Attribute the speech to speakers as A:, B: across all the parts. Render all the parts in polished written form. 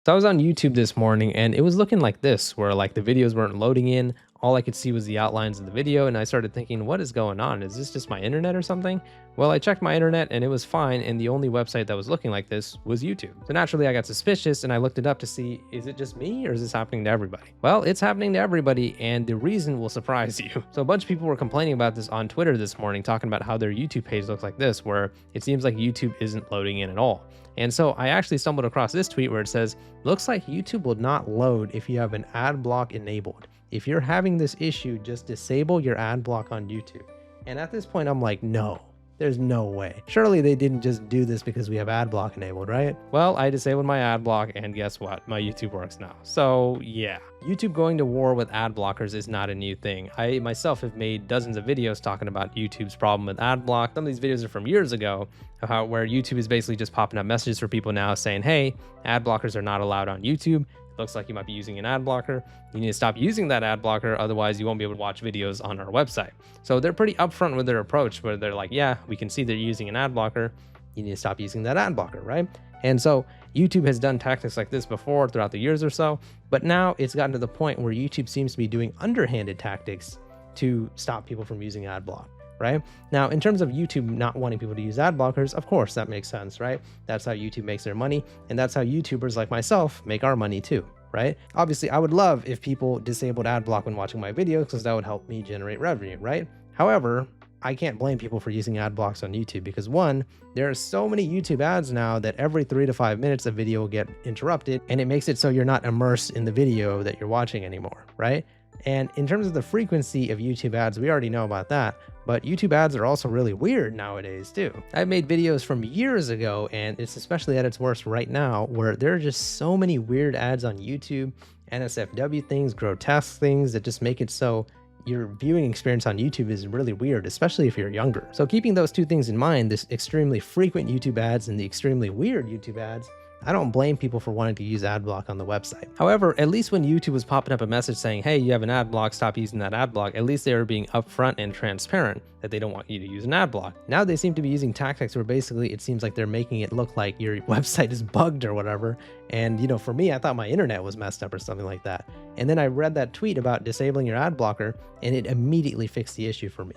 A: So I was on YouTube this morning and it was looking like this, where like the videos weren't loading in. All I could see was the outlines of the video. And I started thinking, what is going on? Is this just my internet or something? Well, I checked my internet and it was fine. And the only website that was looking like this was YouTube. So naturally, I got suspicious and I looked it up to see, is it just me or is this happening to everybody? Well, it's happening to everybody. And the reason will surprise you. So a bunch of people were complaining about this on Twitter this morning, talking about how their YouTube page looks like this, where it seems like YouTube isn't loading in at all. And so I actually stumbled across this tweet where it says, looks like YouTube will not load if you have an ad block enabled. If you're having this issue, just disable your ad block on YouTube. And at this point, I'm like, no, there's no way. Surely they didn't just do this because we have ad block enabled, right? Well, I disabled my ad block and guess what? My YouTube works now. So yeah, YouTube going to war with ad blockers is not a new thing. I myself have made dozens of videos talking about YouTube's problem with ad block. Some of these videos are from years ago, where YouTube is basically just popping up messages for people now saying, hey, ad blockers are not allowed on YouTube. Looks like you might be using an ad blocker. You need to stop using that ad blocker, otherwise you won't be able to watch videos on our website. So they're pretty upfront with their approach, where they're like, yeah, we can see they're using an ad blocker. You need to stop using that ad blocker, right? And so YouTube has done tactics like this before throughout the years or so, but now it's gotten to the point where YouTube seems to be doing underhanded tactics to stop people from using ad block. Right? Now, in terms of YouTube not wanting people to use ad blockers, of course, that makes sense, right? That's how YouTube makes their money, and that's how YouTubers like myself make our money too, right? Obviously, I would love if people disabled ad block when watching my videos because that would help me generate revenue, right? However, I can't blame people for using ad blocks on YouTube because one, there are so many YouTube ads now that every 3 to 5 minutes a video will get interrupted, and it makes it so you're not immersed in the video that you're watching anymore, right? And in terms of the frequency of YouTube ads, we already know about that, but YouTube ads are also really weird nowadays too. I've made videos from years ago, and it's especially at its worst right now, where there are just so many weird ads on YouTube, NSFW things, grotesque things that just make it so your viewing experience on YouTube is really weird, especially if you're younger. So keeping those two things in mind, this extremely frequent YouTube ads and the extremely weird YouTube ads, I don't blame people for wanting to use ad block on the website. However, at least when YouTube was popping up a message saying, hey, you have an ad block, stop using that ad block, at least they were being upfront and transparent that they don't want you to use an ad block. Now they seem to be using tactics where basically it seems like they're making it look like your website is bugged or whatever. And you know, for me, I thought my internet was messed up or something like that. And then I read that tweet about disabling your ad blocker and it immediately fixed the issue for me.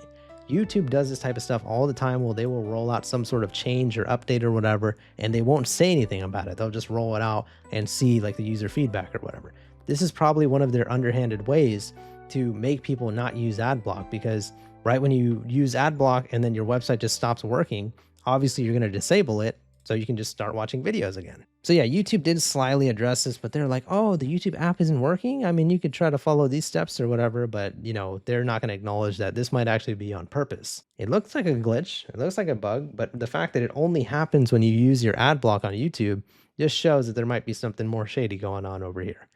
A: YouTube does this type of stuff all the time. Well, they will roll out some sort of change or update or whatever, and they won't say anything about it. They'll just roll it out and see like the user feedback or whatever. This is probably one of their underhanded ways to make people not use ad block, because right when you use ad block and then your website just stops working, obviously you're going to disable it so you can just start watching videos again. So yeah, YouTube did slyly address this, but they're like, oh, the YouTube app isn't working. I mean, you could try to follow these steps or whatever, but you know, they're not going to acknowledge that this might actually be on purpose. It looks like a glitch. It looks like a bug, but the fact that it only happens when you use your ad block on YouTube just shows that there might be something more shady going on over here.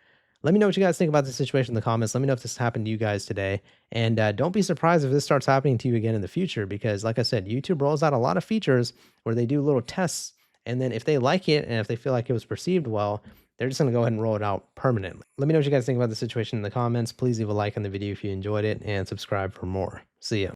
A: Let me know what you guys think about this situation in the comments. Let me know if this happened to you guys today. And don't be surprised if this starts happening to you again in the future, because like I said, YouTube rolls out a lot of features where they do little tests. And then if they like it and if they feel like it was perceived well, they're just going to go ahead and roll it out permanently. Let me know what you guys think about the situation in the comments. Please leave a like on the video if you enjoyed it and subscribe for more. See ya.